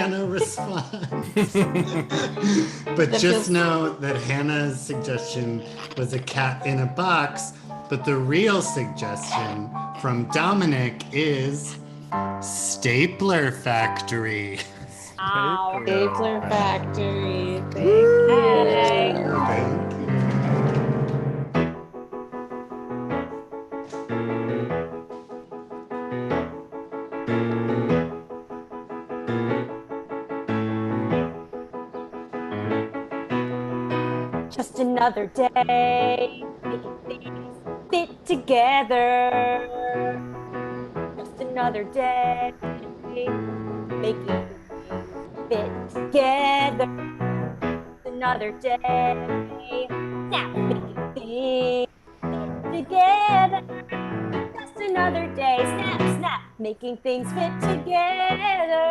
Hannah responds. But just know that Hannah's suggestion was a cat in a box, but the real suggestion from Dominic is stapler factory. Ow. Stapler factory. Thank you. Just another day, making things fit together. Just another day, making things fit together. Just another day, snap, making things fit together. Just another day, snap, snap, making things fit together.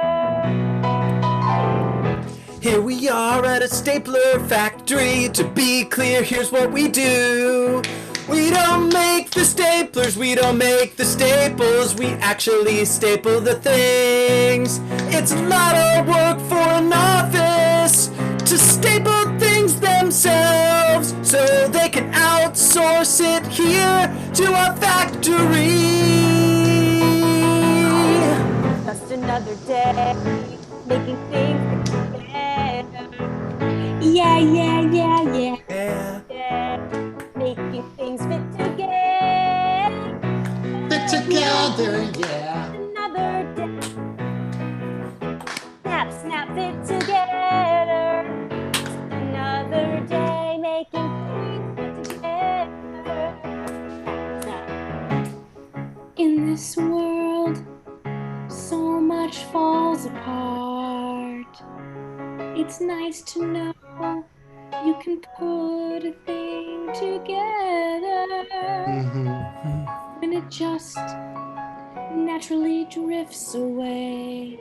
Here we are at a stapler factory. To be clear, here's what we do. We don't make the staplers, we don't make the staples. We actually staple the things. It's a lot of work for an office to staple things themselves, so they can outsource it here to a factory. Just another day, making things fit together. Yeah. Making things fit together. Fit together, yeah. Another day. Snap, snap, fit together. Another day, making things fit together. In this world, so much falls apart. It's nice to know you can put a thing together. When it just naturally drifts away,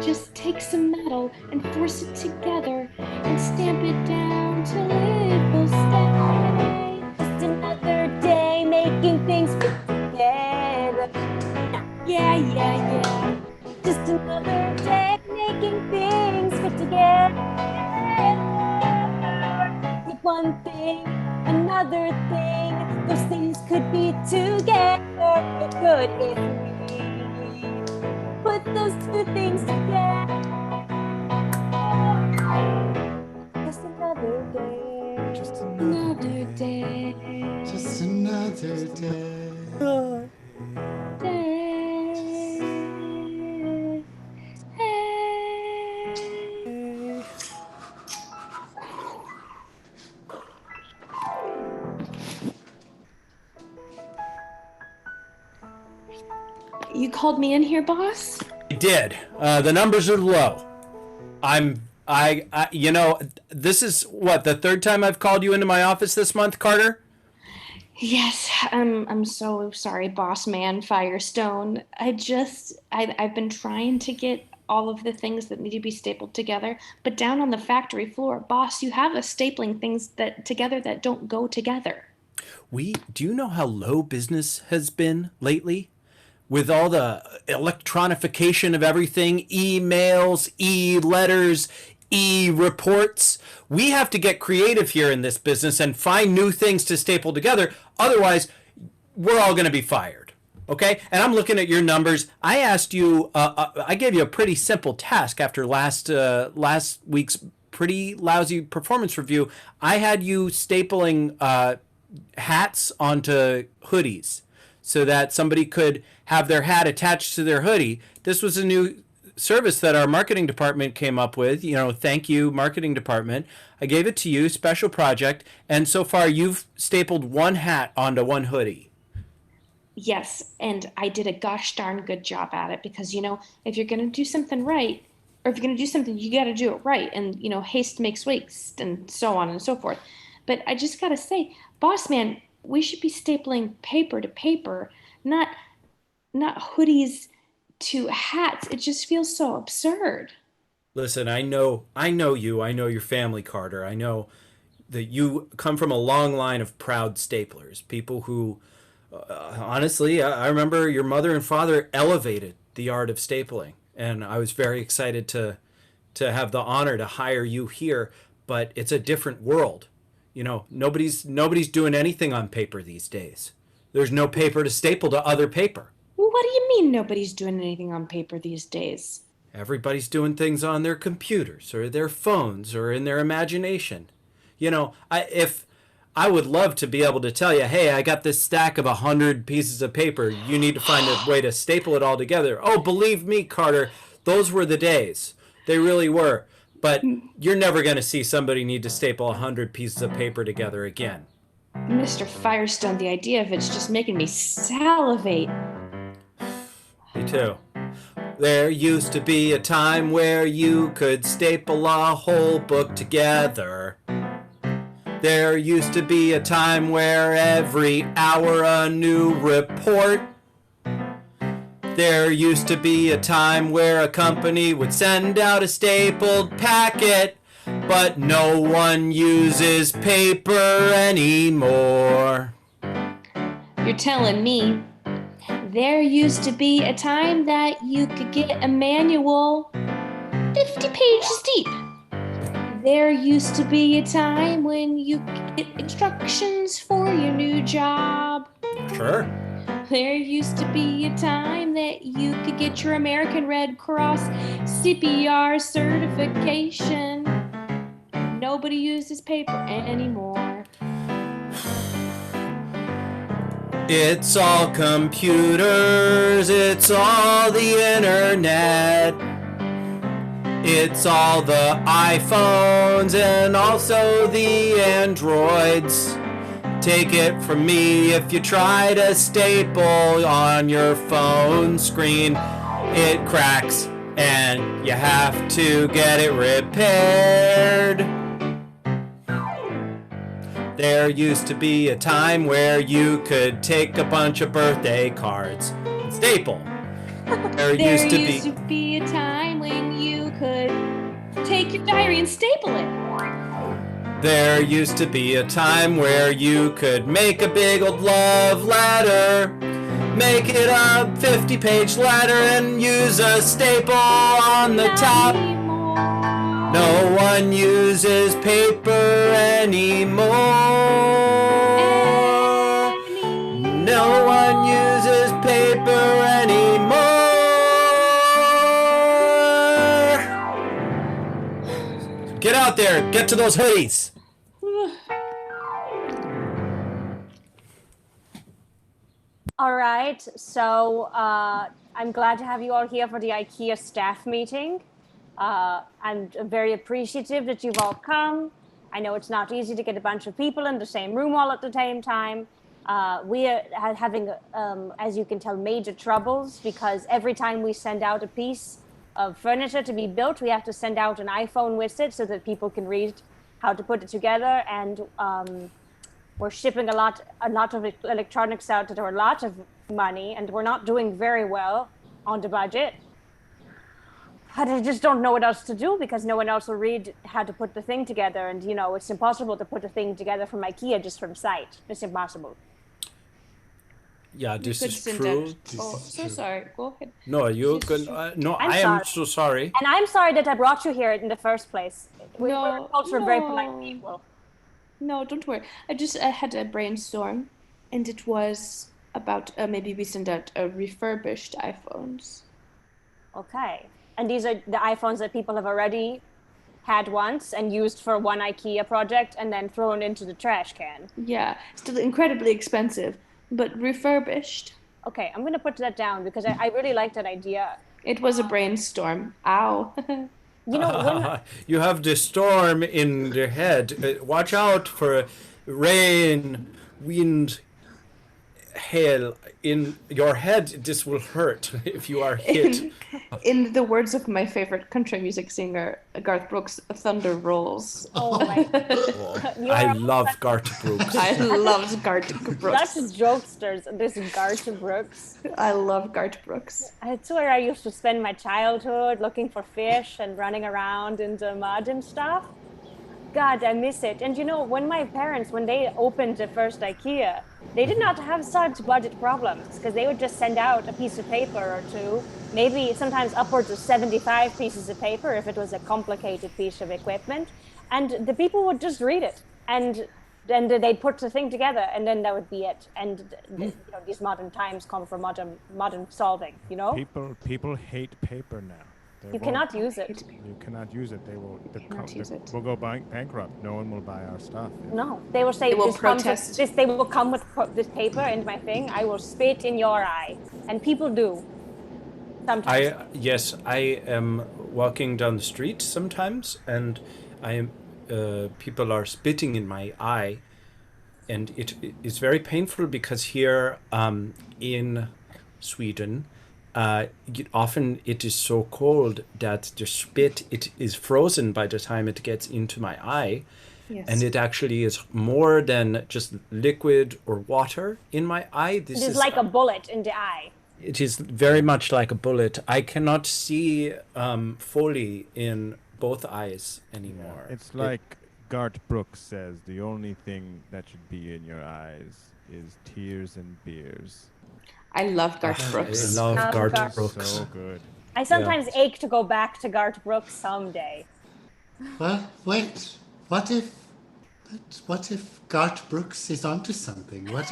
just take some metal and force it together and stamp it down till it will stay. Just another day, making things fit together. Yeah. Just another day, making things fit together. Take one thing, another thing. Those things could be together. Good if we put those two things together. Just another day. Just another day. Just another day. You called me in here, boss? I did. The numbers are low. This is what, the third time I've called you into my office this month, Carter? Yes, I'm so sorry, boss man Firestone. I've been trying to get all of the things that need to be stapled together, but down on the factory floor, boss, you have us stapling things that together that don't go together. Do you know how low business has been lately? With all the electronification of everything, emails, e-letters, e-reports, we have to get creative here in this business and find new things to staple together. Otherwise, we're all going to be fired. Okay? And I'm looking at your numbers. I asked you, I gave you a pretty simple task after last week's pretty lousy performance review. I had you stapling hats onto hoodies so that somebody could have their hat attached to their hoodie. This was a new service that our marketing department came up with. Thank you, marketing department. I gave it to you, special project, and so far you've stapled one hat onto one hoodie. Yes, and I did a gosh darn good job at it because, if you're going to do something right, or if you're going to do something, you got to do it right. And, haste makes waste and so on and so forth. But I just got to say, boss man, we should be stapling paper to paper, not hoodies to hats. It just feels so absurd. Listen, I know you. I know your family, Carter. I know that you come from a long line of proud staplers, people who, honestly, I remember your mother and father elevated the art of stapling. and I was very excited to have the honor to hire you here. But it's a different world. You know, nobody's doing anything on paper these days. There's no paper to staple to other paper. Well, what do you mean nobody's doing anything on paper these days? Everybody's doing things on their computers or their phones or in their imagination. You know, I would love to be able to tell you, hey, I got this stack of 100 pieces of paper. You need to find a way to staple it all together. Oh, believe me, Carter, those were the days. They really were. But you're never going to see somebody need to staple 100 pieces of paper together again. Mr. Firestone, the idea of it's just making me salivate. Me too. There used to be a time where you could staple a whole book together. There used to be a time where every hour a new report. There used to be a time where a company would send out a stapled packet, but no one uses paper anymore. You're telling me there used to be a time that you could get a manual 50 pages deep. There used to be a time when you could get instructions for your new job. Sure. There used to be a time that you could get your American Red Cross CPR certification. Nobody uses paper anymore. It's all computers, it's all the internet. It's all the iPhones and also the Androids. Take it from me, if you try to staple on your phone screen, it cracks and you have to get it repaired. There used to be a time where you could take a bunch of birthday cards and staple. There used to be a time when you could take your diary and staple it. There used to be a time where you could make a big old love letter, make it a 50-page letter and use a staple on the top. No one uses paper anymore. No one uses paper anymore. Get out there, get to those hoodies. All right, so I'm glad to have you all here for the IKEA staff meeting. I'm very appreciative that you've all come. I know it's not easy to get a bunch of people in the same room all at the same time. We are having, as you can tell, major troubles because every time we send out a piece of furniture to be built, we have to send out an iPhone with it so that people can read how to put it together. And we're shipping a lot of electronics out that are a lot of money, and we're not doing very well on the budget. But I just don't know what else to do because no one else will read how to put the thing together. And, you know, it's impossible to put a thing together from IKEA just from sight. It's impossible. Yeah, this is true. Oh, so sorry. Go ahead. No, you can. No, I am so sorry. And I'm sorry that I brought you here in the first place. We're a culture of very polite people. No, don't worry. I had a brainstorm, and it was about maybe we send out refurbished iPhones. Okay. And these are the iPhones that people have already had once and used for one IKEA project and then thrown into the trash can. Yeah, still incredibly expensive, but refurbished. Okay, I'm going to put that down because I really like that idea. It was a brainstorm. Ow. You know, you have the storm in the head. Watch out for rain, wind, hail in your head. This will hurt if you are hit. In the words of my favorite country music singer, Garth Brooks, thunder rolls. Oh my God. I love Garth Brooks. I love Garth Brooks. That's jokesters. This is Garth Brooks. I love Garth Brooks. It's where I used to spend my childhood looking for fish and running around in the mud and stuff. God, I miss it. And you know, when my parents, when they opened the first IKEA, they did not have such budget problems because they would just send out a piece of paper or two, maybe sometimes upwards of 75 pieces of paper if it was a complicated piece of equipment, and the people would just read it, and then they'd put the thing together, and then that would be it. And these modern times come from modern solving. People hate paper now. You cannot use it. You cannot use it. They will. use it. We'll go bankrupt. No one will buy our stuff. No, they will say They will this comes with- protest. they will come with this paper and my thing. I will spit in your eye, and people do. Sometimes. I am walking down the street sometimes, and people are spitting in my eye, and it is very painful because here in Sweden, often it is so cold that the spit is frozen by the time it gets into my eye. Yes. And it actually is more than just liquid or water in my eye. This It is like a bullet in the eye. It is very much like a bullet. I cannot see fully in both eyes anymore. It's like Garth Brooks says, the only thing that should be in your eyes is tears and beers. I love Garth Brooks. I love Love Garth Garth Brooks. So good. I sometimes ache to go back to Garth Brooks someday. Well, wait. What if Garth Brooks is onto something? What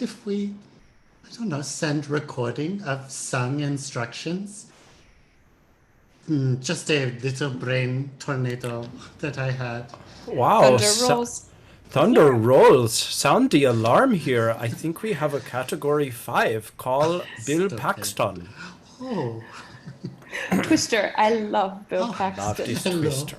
if we, I don't know, send recording of song instructions? Just a little brain tornado that I had. Wow. Thunder rolls. Thunder rolls. Sound the alarm here. I think we have a category 5. Call Bill Stop it. Paxton. Oh, Twister. I love Bill Love Paxton. this Hello. twister.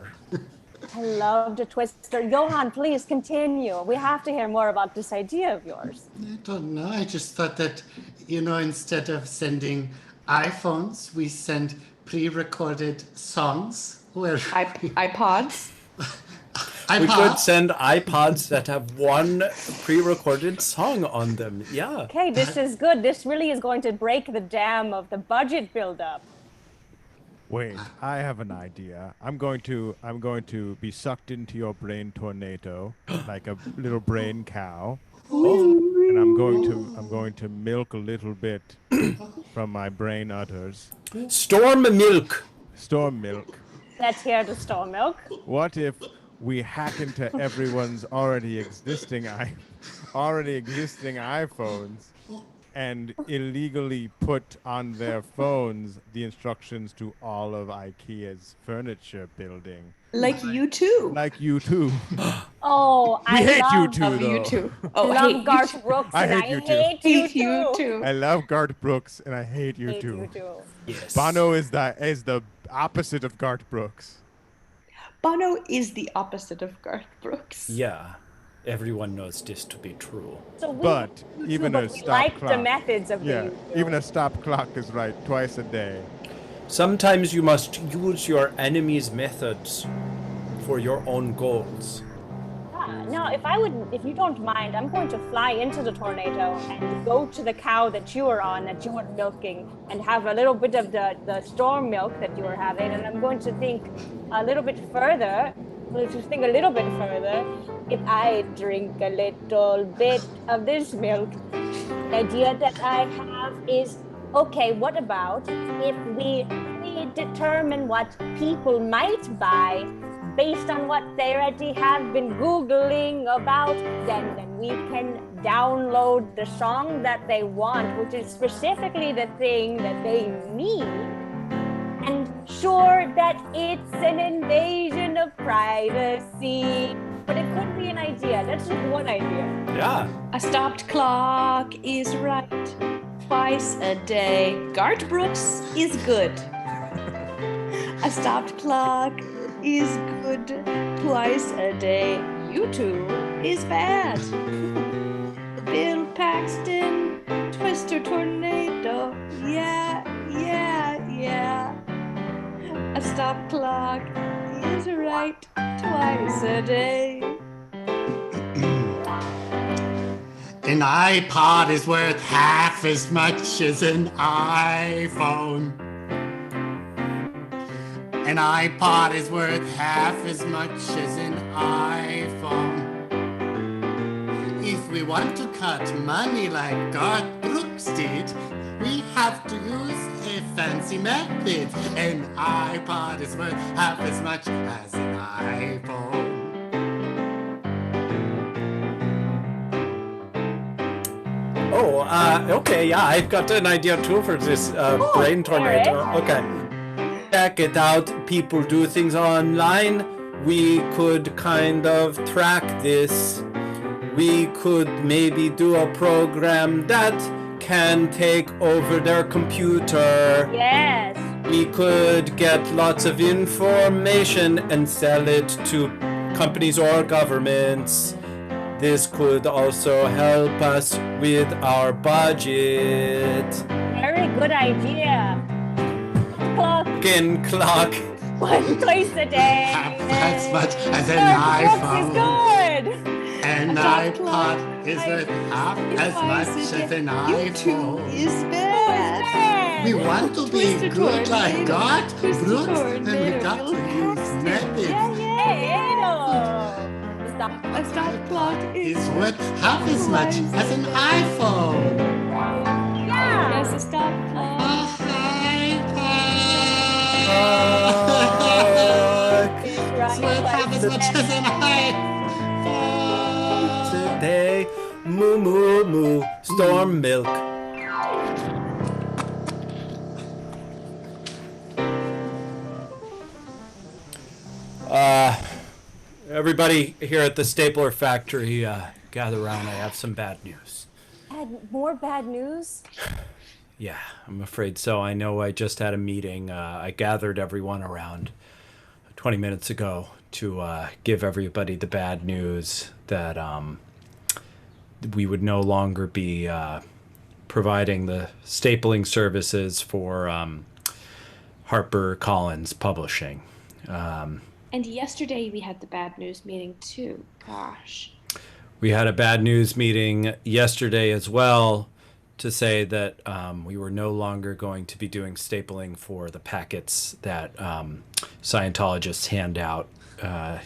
I love the twister. Johan, please continue. We have to hear more about this idea of yours. I don't know. I just thought that, instead of sending iPhones, we send pre-recorded songs where iPods. We could send iPods that have one pre-recorded song on them. Yeah. Okay, this is good. This really is going to break the dam of the budget buildup. Wait, I have an idea. I'm going to be sucked into your brain tornado like a little brain cow. And I'm going to milk a little bit from my brain udders. Storm milk. Storm milk. Let's hear the storm milk. What if we hack into everyone's already existing iPhones and illegally put on their phones the instructions to all of IKEA's furniture building? Like you too. Like you too. Oh, I hate you love, too, Love you though. too. I Oh, I love hate you Garth too. Brooks, I and hate I you too. hate Hate you you too. too. I love Garth Brooks and I hate you Hate too. you too. Yes. Bono is the opposite of Garth Brooks. Bono is the opposite of Garth Brooks. Yeah. Everyone knows this to be true. So we, But even a we stop like clock. the methods of Yeah, the even a stop clock is right twice a day. Sometimes you must use your enemy's methods for your own goals. Now, if you don't mind, I'm going to fly into the tornado and go to the cow that you were on, that you were milking, and have a little bit of the storm milk that you were having. And I'm going to think a little bit further. If I drink a little bit of this milk, the idea that I have is, okay, what about if we determine what people might buy based on what they already have been Googling about, then we can download the song that they want, which is specifically the thing that they need, and sure that it's an invasion of privacy, but it could be an idea. That's just one idea. Yeah. A stopped clock is right twice a day. Garth Brooks is good. A stopped clock is good twice a day. YouTube is bad. Bill Paxton, Twister Tornado. Yeah, yeah, yeah. A stopped clock is right twice a day. an iPod is worth half as much as an iPhone. An iPod is worth half as much as an iPhone. if we want to cut money like Garth Brooks did, we have to use a fancy method. An iPod is worth half as much as an iPhone. Oh, okay, yeah, I've got an idea too for this brain tornado. Okay. Check it out. People do things online. We could kind of track this. We could maybe do a program that can take over their computer. Yes. We could get lots of information and sell it to companies or governments. This could also help us with our budget. Very good idea. Clock Clock. twice a day. Half as much as an Garth Brooks iPhone. is good. An iPod is worth half as much as an iPhone. Is bad. We want to be Twister good tornado. like Garth Twister Brooks, and we tornado. got to use methods. A stop clock Is is worth half as much as an iPhone. Yeah. Yes, a stop clock. It's worth half as much as an iPhone. Today, moo moo moo, storm milk. Everybody here at the stapler factory, gather around. I have some bad news. More bad news? Yeah, I'm afraid so. I know I just had a meeting. I gathered everyone around 20 minutes ago to give everybody the bad news that we would no longer be providing the stapling services for HarperCollins Publishing. And yesterday we had the bad news meeting too. Gosh. We had a bad news meeting yesterday as well to say that we were no longer going to be doing stapling for the packets that Scientologists hand out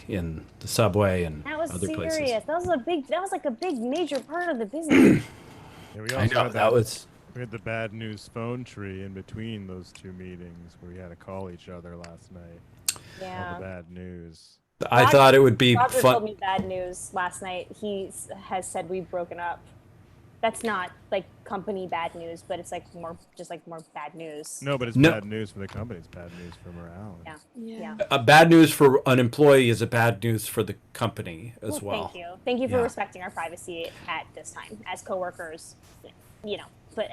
in the subway and That was other serious. places. That was like a big major part of the business. Yeah, we I also know, had that was... we had the bad news phone tree in between those two meetings where we had to call each other last night. All Yeah. the bad news. I thought it would be Roger told fun. me bad news last night. He has said we've broken up. That's not like company bad news, but it's like more bad news. No, but it's No. bad news for the company. It's bad news for morale. Yeah. Yeah. Yeah. Bad news for an employee is a bad news for the company as well. Thank you. Thank you for Yeah. respecting our privacy at this time as coworkers. You know, but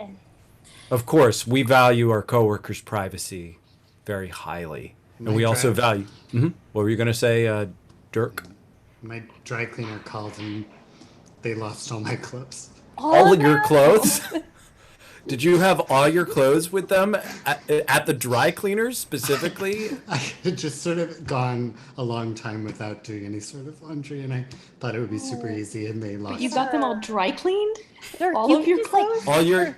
Of course, we value our coworkers' privacy very highly. And we also value... What were you going to say, Dirk? My dry cleaner called and they lost all my clothes. All of your clothes? Did you have all your clothes with them at the dry cleaners specifically? I had just sort of gone a long time without doing any sort of laundry, and I thought it would be super easy, and they lost. You got them all dry cleaned? Dirk, All you of can your just, like, clothes? All your...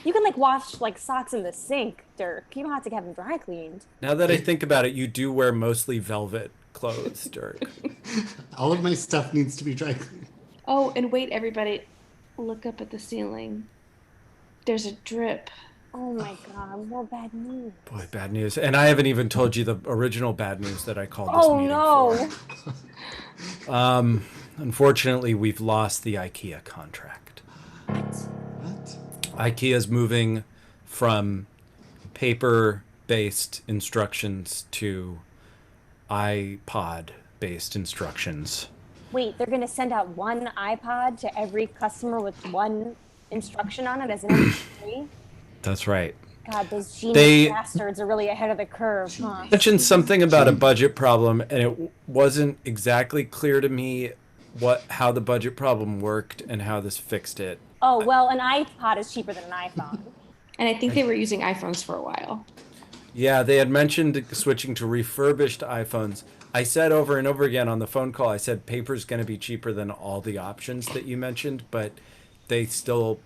you can like wash like socks in the sink, Dirk. You don't have to have them dry cleaned. Now that I think about it, you do wear mostly velvet clothes, Dirk. All of my stuff needs to be dry cleaned. Oh, and wait, everybody, look up at the ceiling. There's a drip. Oh my god, more bad news. Boy, bad news. And I haven't even told you the original bad news that I called this Oh meeting no. for. Unfortunately, we've lost the IKEA contract. What? IKEA's moving from paper-based instructions to iPod-based instructions. Wait, they're gonna send out one iPod to every customer with one instruction on it as an MP3? That's right. God, those genius They- bastards are really ahead of the curve, huh? Mentioned something about a budget problem, and it wasn't exactly clear to me how the budget problem worked and how this fixed it. Oh, well, an iPod is cheaper than an iPhone. And I think they were using iPhones for a while. Yeah, they had mentioned switching to refurbished iPhones. I said over and over again on the phone call, I said paper's going to be cheaper than all the options that you mentioned, but they still...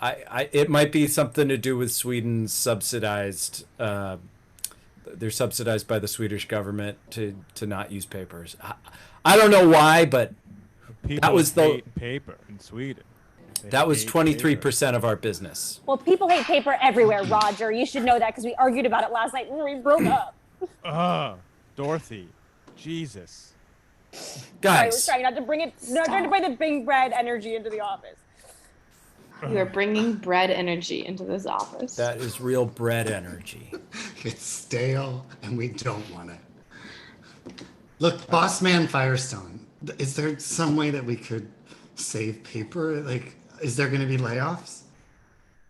it might be something to do with Sweden's subsidized... they're subsidized by the Swedish government to not use papers. I don't know why, but People was the- hate paper in Sweden. They That was hate 23% of our business. Well, people hate paper everywhere, Roger. You should know that because we argued about it last night when we broke up. paper. Dorothy, Jesus. I was Guys, trying not to bring it, not trying to bring the big bread energy into the office. You are bringing bread energy into this office. that is real bread energy. It's stale and we don't want it. Look, Boss Man Firestone, is there some way that we could save paper? Like, is there going to be layoffs?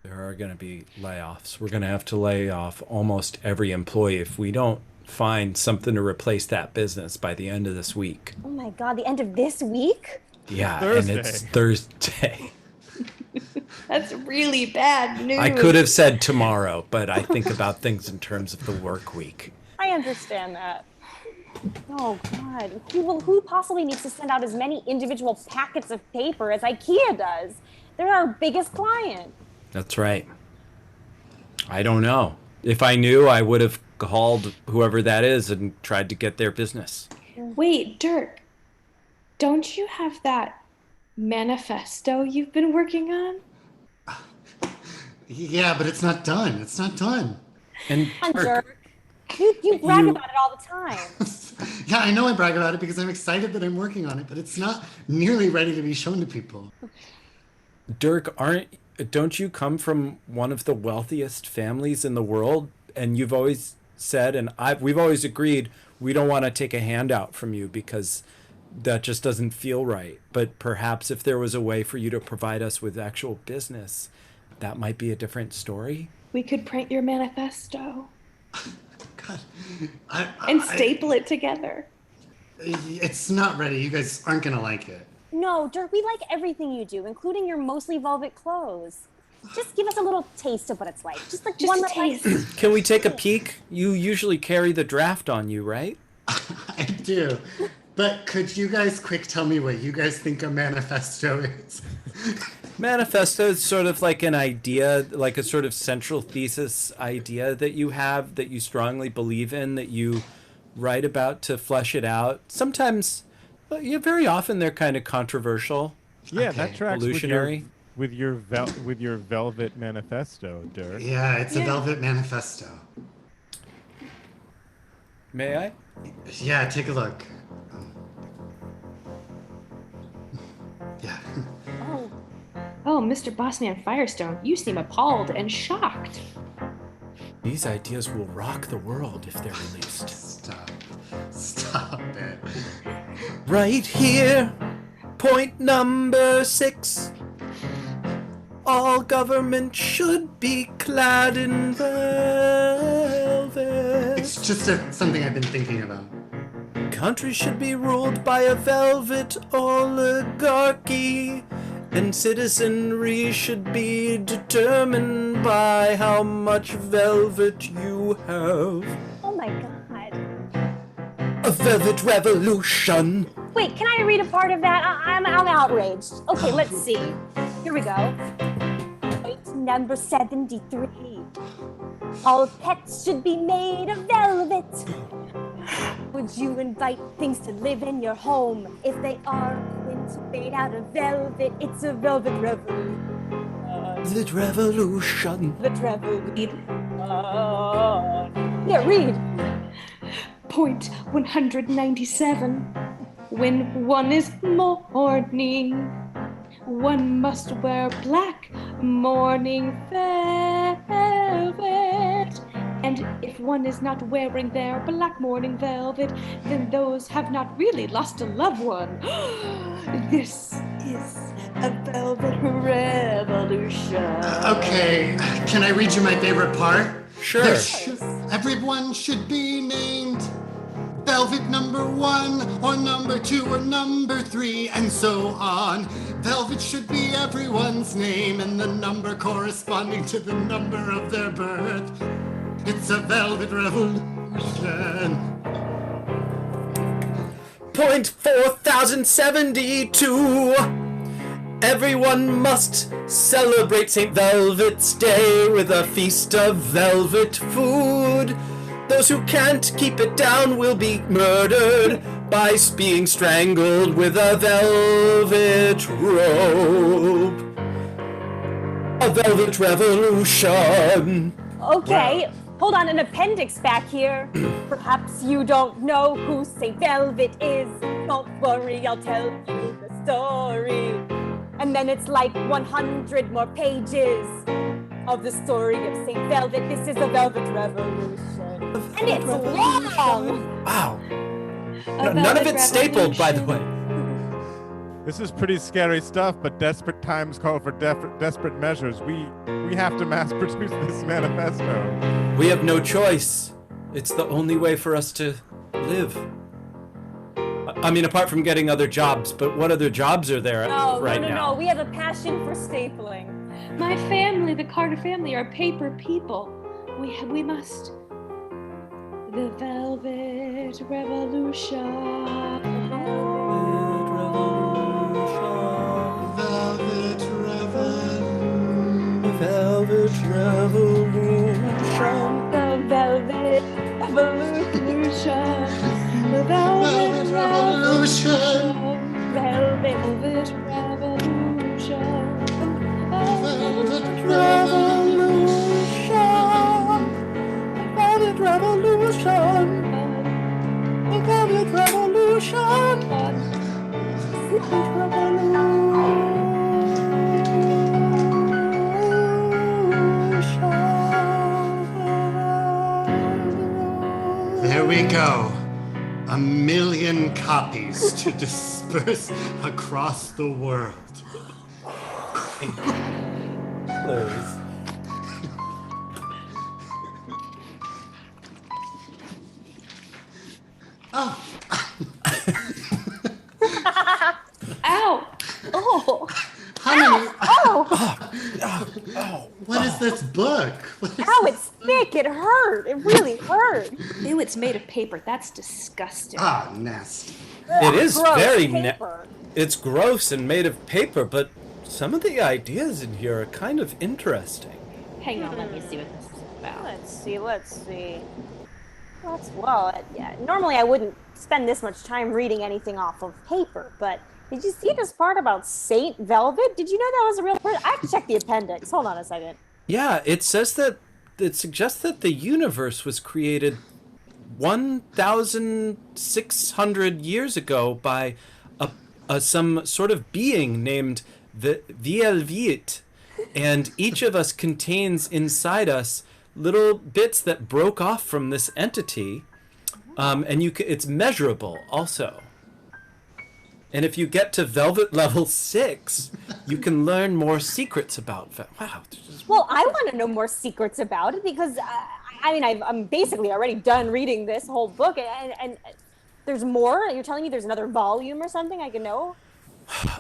There are going to be layoffs. We're going to have to lay off almost every employee if we don't find something to replace that business by the end of this week. Oh my God, the end of this week? Yeah, Thursday. and it's Thursday. That's really bad news. I could have said tomorrow, but I think about things in terms of the work week. I understand that. Oh God, who possibly needs to send out as many individual packets of paper as IKEA does? They're our biggest client. That's right. I don't know. If I knew, I would have called whoever that is and tried to get their business. Wait, Dirk. Don't you have that manifesto you've been working on? Yeah, but it's not done. It's not done. And Come on, Dirk. You brag You- about it all the time. Yeah, I know I brag about it because I'm excited that I'm working on it, but it's not nearly ready to be shown to people. Dirk, don't you come from one of the wealthiest families in the world? And you've always said, and we've always agreed, we don't want to take a handout from you because that just doesn't feel right. But perhaps if there was a way for you to provide us with actual business, that might be a different story. We could print your manifesto God, and staple it together. it's not ready. You guys aren't gonna like it. No, Dirk, we like everything you do, including your mostly velvet clothes. Just give us a little taste of what it's like. Just Just one a little like, taste. Can we take a peek? You usually carry the draft on you, right? I do. But could you guys quick tell me what you guys think a manifesto is? Manifesto is sort of like an idea, like a sort of central thesis idea that you have, that you strongly believe in, that you write about to flesh it out. Sometimes, very often they're kind of controversial. Yeah, Okay. that tracks Illusionary. with your velvet manifesto, Dirk. Yeah, it's a velvet manifesto. May I? Yeah, take a look. Yeah. oh, Oh, Mr. Bossman Firestone, you seem appalled and shocked. These ideas will rock the world if they're released. Stop it. Right here, point number 6. All government should be clad in velvet. It's just something I've been thinking about. Countries should be ruled by a velvet oligarchy, and citizenry should be determined by how much velvet you have. oh my God. A velvet revolution. Wait, can I read a part of that? I'm outraged. Okay, let's see. Here we go. Point number 73. All pets should be made of velvet. Would you invite things to live in your home? If they are going to made out of velvet, it's a velvet revolution. Velvet revolution. The revolution. Yeah, read. Point 197. When one is mourning, one must wear black mourning velvet. And if one is not wearing their black mourning velvet, then those have not really lost a loved one. This is a velvet revolution. Okay, can I read you my favorite part? Sure. Everyone should be named Velvet number 1 or number 2 or number 3 and so on. Velvet should be everyone's name and the number corresponding to the number of their birth. It's a velvet revolution. Point 4072. Everyone must celebrate St. Velvet's Day with a feast of velvet food. Those who can't keep it down will be murdered by being strangled with a velvet rope. A velvet revolution. Okay, hold on, an appendix back here. Perhaps you don't know who St. Velvet is. Don't worry, I'll tell you the story. And then it's like 100 more pages of the story of St. Velvet. This is the Velvet Revolution. And it's long! Wow. None of it's stapled, by the way. This is pretty scary stuff, but desperate times call for desperate measures. We have to mass produce this manifesto. We have no choice. It's the only way for us to live. I mean, apart from getting other jobs, but what other jobs are there No, now? we have a passion for stapling. My family, the Carter family, are paper people. We must. The Velvet Revolution. Velvet Revolution. Velvet Revolution. The Velvet Revolution. The Velvet Revolution. Velvet Revolution. Velvet Revolution. Velvet Revolution. Velvet Revolution. There we go. 1 million copies to disperse across the world. Please. Oh, Ow! Oh! honey, Oh, what is this book? What is ow, it's thick. It hurt. It really hurt. Ew, it's made of paper. That's disgusting. Ah, nasty. It is Gross very paper. it's gross and made of paper, but some of the ideas in here are kind of interesting. Hang on, let me see what this is about. Let's see. Yeah, normally I wouldn't spend this much time reading anything off of paper, but did you see this part about Saint Velvet? Did you know that was a real person? I have to check the appendix. Hold on a second. Yeah, it suggests that the universe was created 1,600 years ago by some sort of being named the Vielviet, and each of us contains inside us little bits that broke off from this entity, and it's measurable also. And if you get to Velvet level 6, you can learn more secrets about wow. Well, I want to know more secrets about it because I'm basically already done reading this whole book, and there's more. You're telling me there's another volume or something I can know?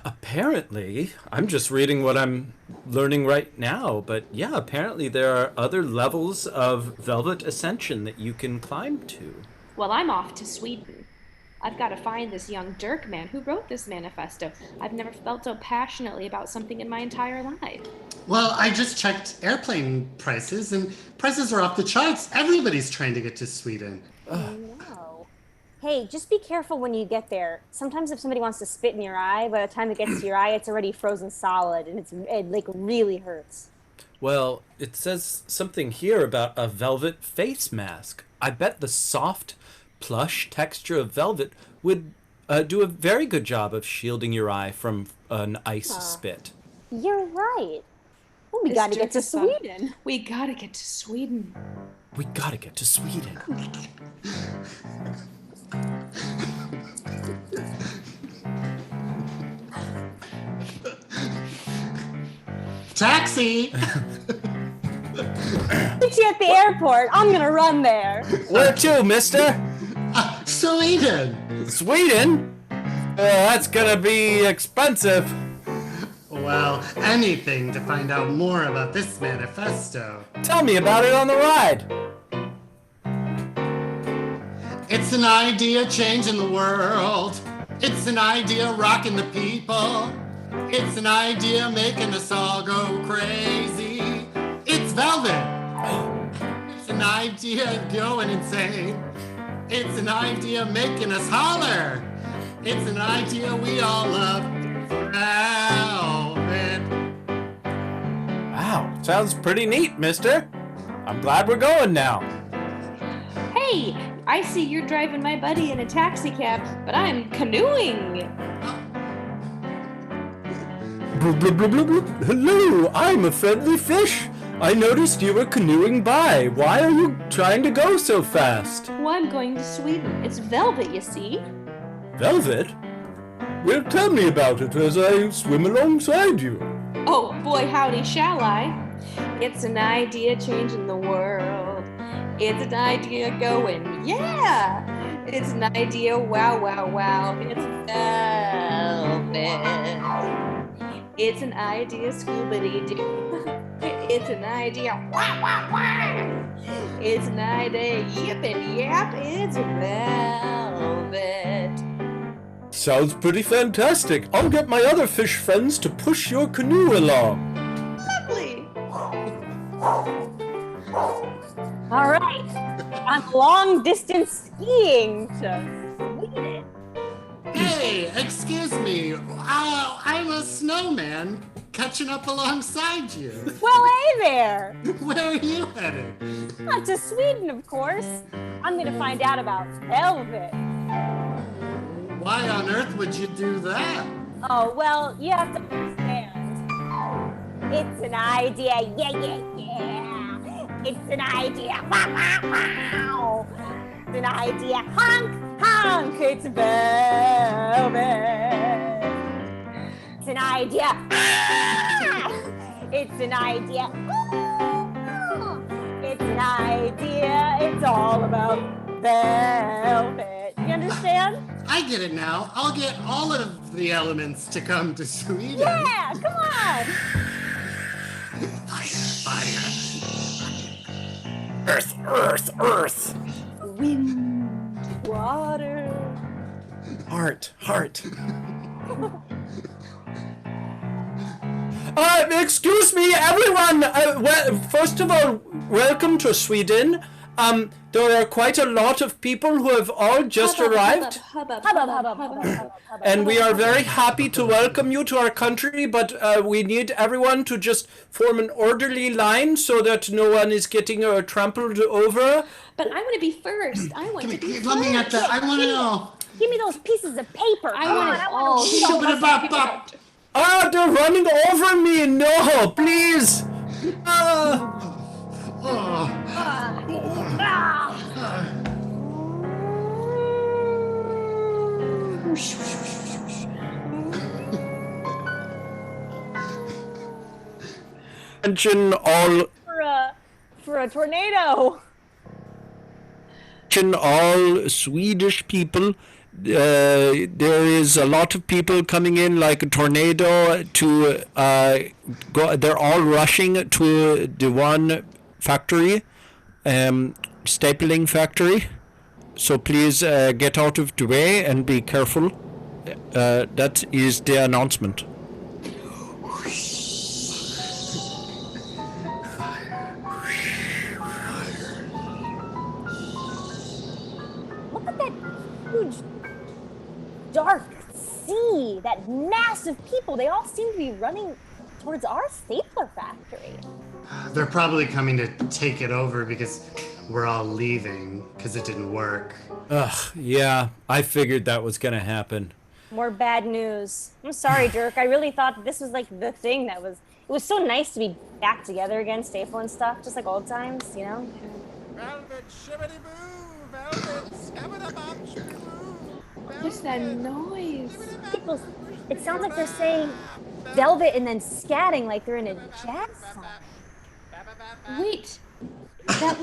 Apparently, I'm just reading what I'm learning right now, but yeah, apparently there are other levels of Velvet Ascension that you can climb to. Well, I'm off to Sweden. I've got to find this young Dirk man who wrote this manifesto. I've never felt so passionately about something in my entire life. Well, I just checked airplane prices, and prices are off the charts. Everybody's trying to get to Sweden. I know. Hey, just be careful when you get there. Sometimes if somebody wants to spit in your eye, by the time it gets to your eye, it's already frozen solid, and it like really hurts. Well, it says something here about a velvet face mask. I bet the soft, plush texture of velvet would do a very good job of shielding your eye from an ice spit. You're right. Well, we This gotta get Dirk to is fun. Sweden. We gotta get to Sweden. We gotta get to Sweden. Taxi! Meet you at the airport. I'm gonna run there. Where to, mister? Sweden! Sweden? That's gonna be expensive. Well, anything to find out more about this manifesto. Tell me about it on the ride. It's an idea changing the world. It's an idea rocking the people. It's an idea making us all go crazy. It's velvet. It's an an idea going and saying, it's an idea making us holler. It's an idea we all love. Velvet. Wow, sounds pretty neat, mister. I'm glad we're going now. Hey, I see you're driving my buddy in a taxi cab, but I'm canoeing. Blub, blub, blub, blub, blub. Hello, I'm a friendly fish. I noticed you were canoeing by. Why are you trying to go so fast? Well, I'm going to Sweden. It's velvet, you see. Velvet? Well, tell me about it as I swim alongside you. Oh, boy, howdy, shall I? It's an idea changing the world. It's an idea going, yeah! It's an idea, wow, wow, wow. It's velvet. It's an idea, scoobity-doo. It's an idea, wow, wow, wow. It's an idea, yip and yap. It's velvet. Sounds pretty fantastic. I'll get my other fish friends to push your canoe along. Lovely. All right. I'm long distance skiing to Sweden. Hey, excuse me. I'm a snowman catching up alongside you. Well, hey there. Where are you headed? Not to Sweden, of course. I'm going to find out about velvet. Why on earth would you do that? Oh, well, you have to understand. It's an idea, yeah, yeah, yeah. It's an idea, wow, wow, wow. It's an idea, honk, honk. It's velvet. It's an idea, ah! It's an idea, ah! It's an idea. It's all about velvet. You understand? I get it now. I'll get all of the elements to come to Sweden. Yeah, come on. Fire. Earth, earth, earth. Wind, water. Heart, heart. Excuse me, everyone. Well, first of all, welcome to Sweden. There are quite a lot of people who have all just arrived. Hubbub. And we are very happy to welcome you to our country, but we need everyone to just form an orderly line so that no one is getting trampled over. But I want to be first. I want to be Let me get that. I want to know. Give me those pieces of paper. I want it all. Shoo-ba-da-bop-bop. Ah, they're running over me! No, please! Oh. Attention all, For a tornado. attention all Swedish people. There is a lot of people coming in like a tornado to go. They're all rushing to the one factory, stapling factory. So please get out of the way and be careful. That is the announcement. Look at that huge, dark sea, that mass of people. They all seem to be running towards our stapler factory. They're probably coming to take it over because we're all leaving because it didn't work. Ugh, yeah, I figured that was gonna happen. More bad news. I'm sorry, Dirk. I really thought this was like the thing that was. It was so nice to be back together again, staple and stuff, just like old times, you know? Velvet shibbity boo, velvet scabba-da-bop shibbity boo. What's that noise? People, it sounds like they're saying velvet and then scatting like they're in a jazz song. Wait, that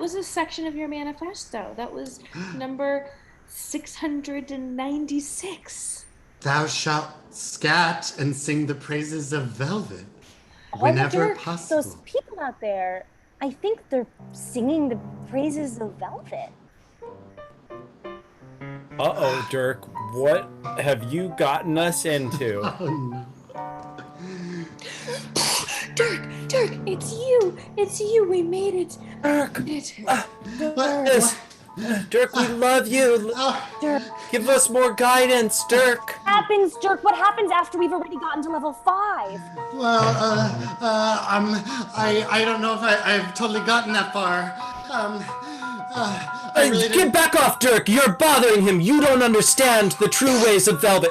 was a section of your manifesto. That was number 696. Thou shalt scat and sing the praises of velvet Oh, whenever Dirk, possible. those people out there, I think they're singing the praises of velvet. Uh-oh, Dirk, what have you gotten us into? Oh no. Dirk, it's you. We made it. Dirk, What? Dirk, we love you. Dirk, Give us more guidance, Dirk. happens, Dirk? What happens after we've already gotten to level 5? Well, I don't know if I've totally gotten that far. I really Get didn't. back off, Dirk. You're bothering him. You don't understand the true ways of Velvet.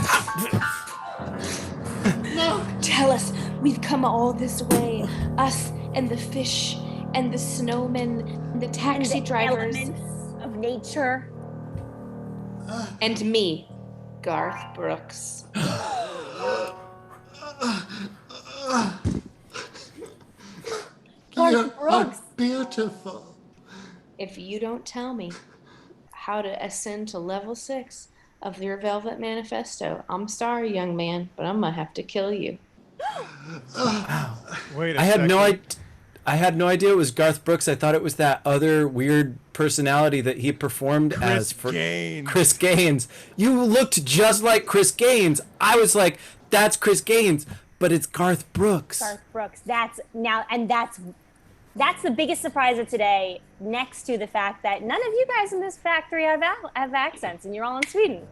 No. Tell us, we've come all this way. Us and the fish and the snowmen and the taxi The drivers elements of nature. and me, Garth Brooks. You're Brooks. beautiful. If you don't tell me how to ascend to level 6 of your Velvet Manifesto, I'm sorry, young man, but I'm gonna have to kill you. Wait a I had second. I had no idea it was Garth Brooks. I thought it was that other weird personality that he performed as for Gaines. Chris Gaines. You looked just like Chris Gaines. I was like, that's Chris Gaines, but it's Garth Brooks. Garth Brooks. That's the biggest surprise of today, next to the fact that none of you guys in this factory have accents, and you're all in Sweden.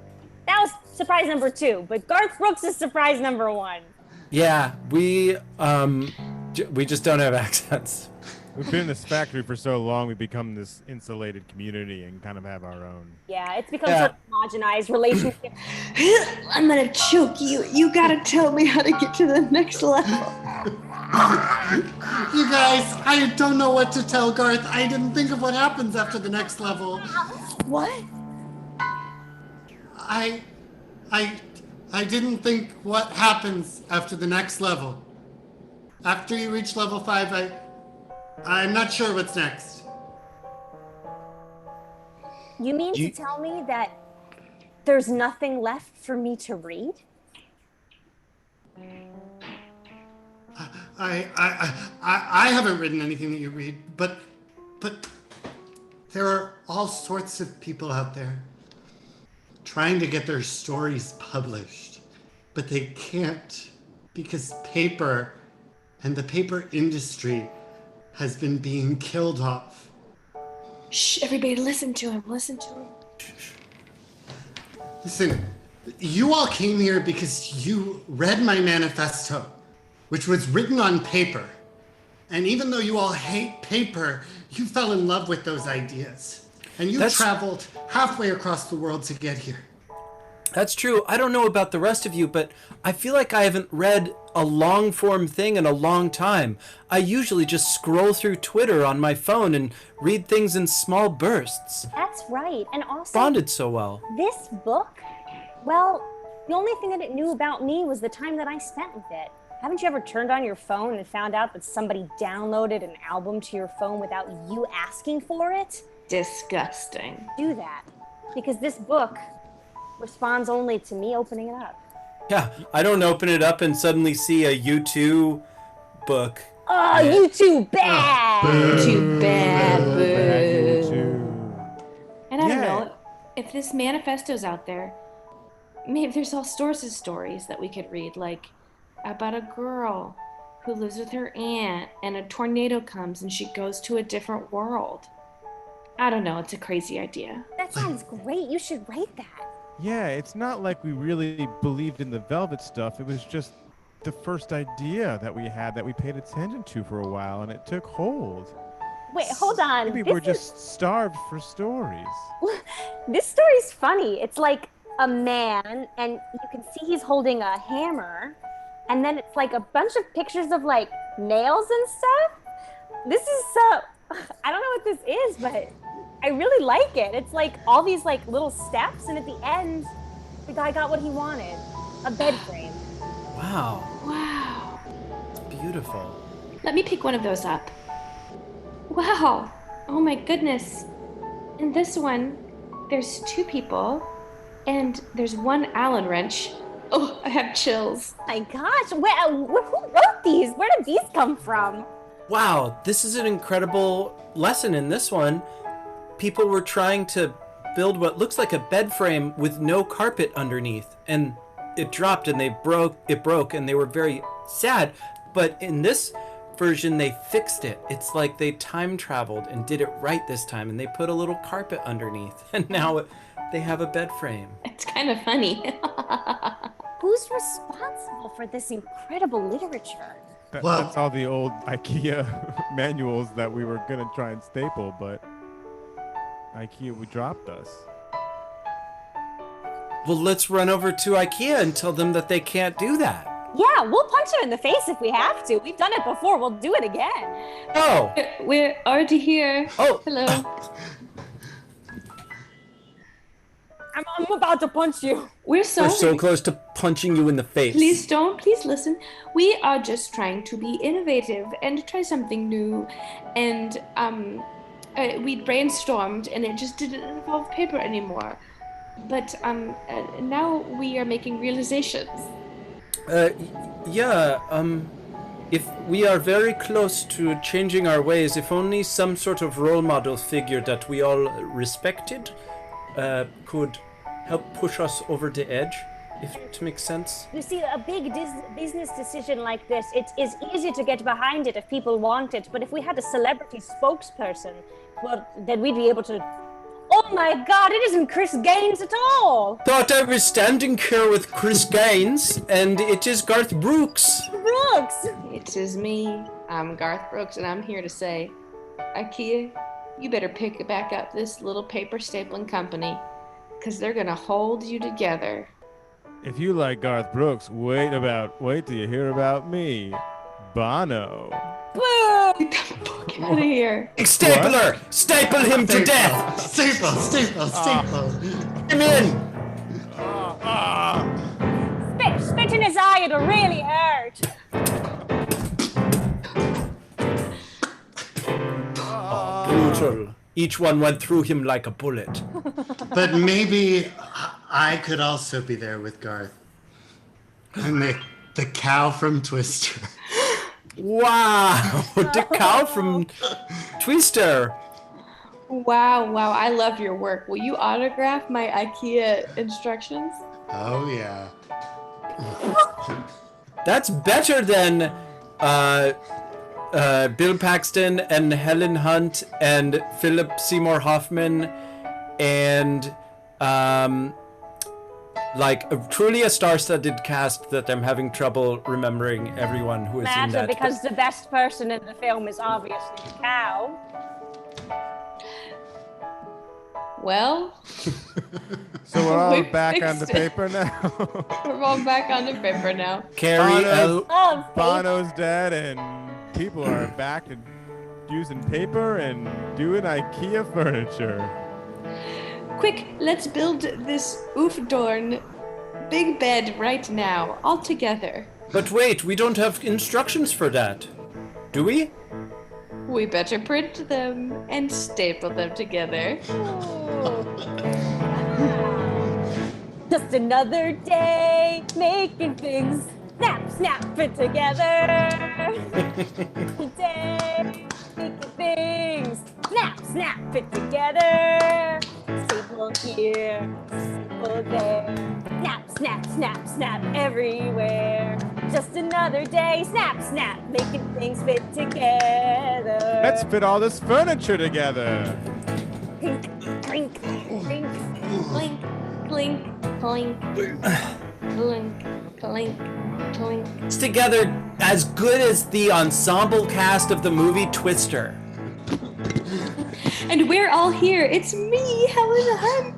That was surprise number 2, but Garth Brooks is surprise number 1. Yeah, we just don't have accents. We've been in this factory for so long, we've become this insulated community and kind of have our own. Yeah, it's become Yeah. sort of homogenized relationship. I'm gonna choke you. You gotta tell me how to get to the next level. You guys, I don't know what to tell Garth. I didn't think of what happens after the next level. What? I didn't think what happens after the next level. After you reach level 5, I'm not sure what's next. You mean to tell me that there's nothing left for me to read? I haven't written anything that you read, but there are all sorts of people out there trying to get their stories published, but they can't because paper and the paper industry has been being killed off. Shh, everybody listen to him, listen to him. Listen, you all came here because you read my manifesto, which was written on paper. And even though you all hate paper, you fell in love with those ideas. And you traveled halfway across the world to get here. That's true. I don't know about the rest of you, but I feel like I haven't read a long form thing in a long time. I usually just scroll through Twitter on my phone and read things in small bursts. That's right. And also, Bonded so well. this book, well, the only thing that it knew about me was the time that I spent with it. Haven't you ever turned on your phone and found out that somebody downloaded an album to your phone without you asking for it? Disgusting. Do that. Because this book responds only to me opening it up. Yeah, I don't open it up and suddenly see a U2 book. Oh, you too bad! Too bad, You boo. too. And I don't Yeah. know, if this manifesto's out there, maybe there's all sorts of stories that we could read, like about a girl who lives with her aunt and a tornado comes and she goes to a different world. I don't know, it's a crazy idea. That sounds great. You should write that. Yeah, it's not like we really believed in the Velvet stuff. It was just the first idea that we had that we paid attention to for a while, and it took hold. Wait, hold on. Maybe This we're is- just starved for stories. This story's funny. It's like a man, and you can see he's holding a hammer, and then it's like a bunch of pictures of like nails and stuff. This is so, I don't know what this is, but I really like it. It's like all these like little steps, and at the end, the guy got what he wanted, a bed frame. Wow, Wow. beautiful. Let me pick one of those up. Wow. Oh my goodness. In this one, there's 2 people, and there's one Allen wrench. Oh, I have chills. My gosh, who wrote these? Where did these come from? Wow, this is an incredible lesson in this one. People were trying to build what looks like a bed frame with no carpet underneath, and it dropped and it broke and they were very sad. But in this, version, they fixed it. It's like they time traveled and did it right this time, and they put a little carpet underneath, and now they have a bed frame. It's kind of funny. Who's responsible for this incredible literature? That's all the old IKEA manuals that we were gonna try and staple, but IKEA dropped us. Well, let's run over to IKEA and tell them that they can't do that. Yeah, we'll punch him in the face if we have to. We've done it before. We'll do it again. Oh. We're already here. Oh. Hello. I'm about to punch you. We're sorry. We're so close to punching you in the face. Please don't. Please listen. We are just trying to be innovative and try something new. And we brainstormed, and it just didn't involve paper anymore. But now we are making realizations. If we are very close to changing our ways, if only some sort of role model figure that we all respected could help push us over the edge, if it makes sense. You see, a big business decision like this, it is easy to get behind it if people want it. But if we had a celebrity spokesperson, well, then we'd be able to... Oh my God, it isn't Chris Gaines at all! Thought I was standing here with Chris Gaines, and it is Garth Brooks. Brooks! It is me. I'm Garth Brooks, and I'm here to say, IKEA, you better pick back up this little paper stapling company, because they're going to hold you together. If you like Garth Brooks, wait till you hear about me, Bono. Boo! Get the fuck out of here. Stapler! Staple him to death! Staple. Him in! Spit in his eye, it'll really hurt. Brutal. Each one went through him like a bullet. But maybe I could also be there with Garth. And the cow from Twister. Wow! The cow from Twister. Wow, I love your work. Will you autograph my IKEA instructions? Oh, yeah. That's better than Bill Paxton and Helen Hunt and Philip Seymour Hoffman and truly a star-studded cast that I'm having trouble remembering everyone who is in that. Because the best person in the film is obviously the cow. Well, So we're all We back on the fixed it. paper now. we're all back on the paper now. Carrie Bono's- Oh, Bono's dead, and people are back to using paper and doing IKEA furniture. Quick, let's build this Oofdorn big bed right now, all together. But wait, we don't have instructions for that. Do we? We better print them and staple them together. Just another day making things snap, fit together. Today making things snap, fit together. Staple here, staple there. Snap everywhere. Just another day, snap, making things fit together. Let's fit all this furniture together. Clink, clink, clink. Clink, clink, clink, clink, clink, clink. It's together as good as the ensemble cast of the movie Twister. And we're all here. It's me, Helen Hunt.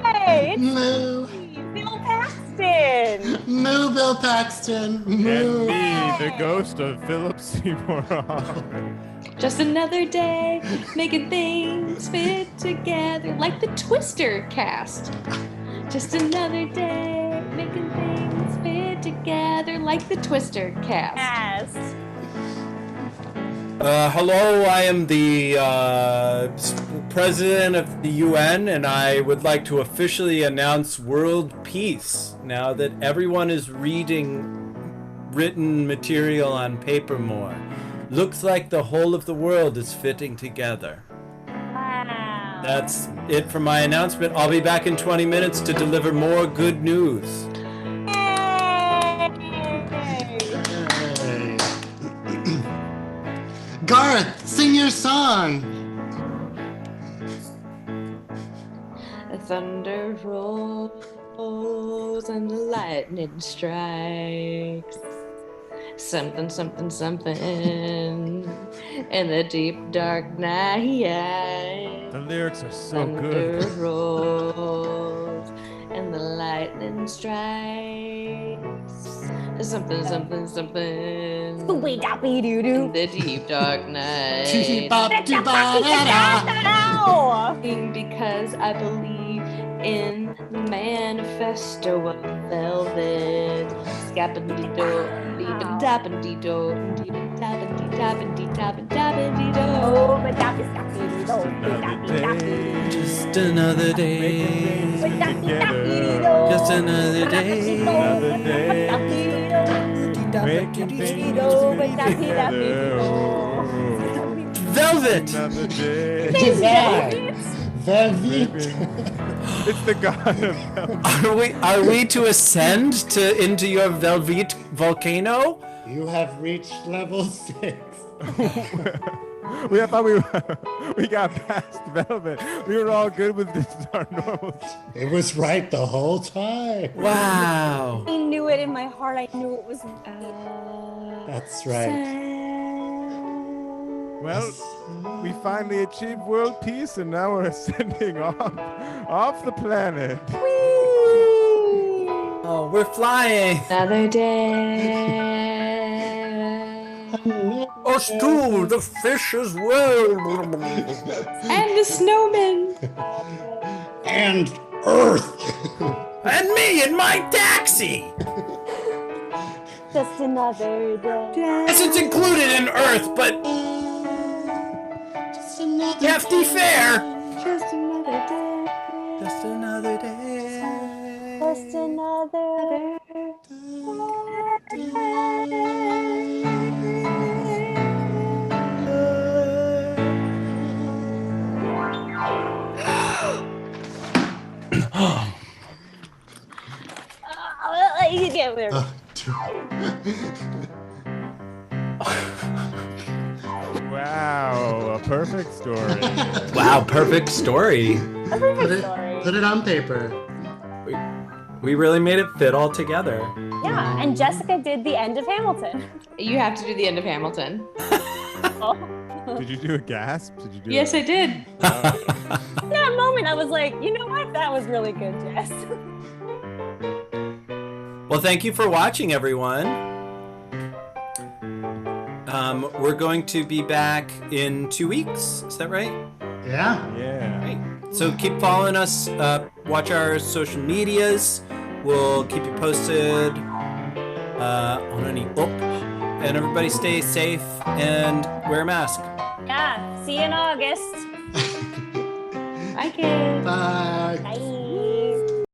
Hey, it's Moo. Bill Paxton. Moo, Bill Paxton. Moo. And me, the ghost of Philip Seymour Hoffman. Just another day, making things fit together like the Twister cast. Just another day, making things fit together like the Twister cast. Yes. Hello, I am the president of the UN, and I would like to officially announce world peace now that everyone is reading written material on paper more. Looks like the whole of the world is fitting together. Wow. That's it for my announcement. I'll be back in 20 minutes to deliver more good news. Yay. Hey. Earth, sing your song. The thunder rolls and the lightning strikes. Something, something, something in the deep dark night. The lyrics are so Thunder good. rolls and the lightning strikes. Something, something, something Boopy dappy doo in doo. the deep dark night. Ow! Because I believe in the manifesto of velvet. Scappadee-do, deep-a-dappin-dee-do, deep-a-dappin-dee-dappin-dee-dappin-dappin-dee-do. Oh, but dappy dappy doo doo. Dappy dappy doo. Just another day. Together. Just another day. Another day. Making things together. Velvet. Another day. Zack. Velvet. It's the god of velvet. Are we to ascend into your Velvet volcano? You have reached level 6. I thought we got past velvet. We were all good with this our normal. It was right the whole time. Wow. I knew it in my heart. I knew it was. That's right. Well, we finally achieved world peace, and now we're ascending off the planet. Oh, we're flying. Another day. Us too, the fish as well. And the snowman. And Earth. And me in my taxi. Just another day. Yes, it's included in Earth, but Just another hefty fare. Just another day. Just another day. Just another. You get there. Wow, a perfect story. Wow, perfect story. Put it on paper. We really made it fit all together. Yeah, and Jessica did the end of Hamilton. You have to do the end of Hamilton. Did you do a gasp? Did you do? Yes, I did. In that moment, I was like, you know what? That was really good, Jess. Well, thank you for watching, everyone. We're going to be back in 2 weeks. Is that right? Yeah. Yeah. Right. So keep following us. Watch our social medias. We'll keep you posted on any. Oh, and everybody stay safe and wear a mask. Yeah, see you in August. Bye, kids. Bye. Bye.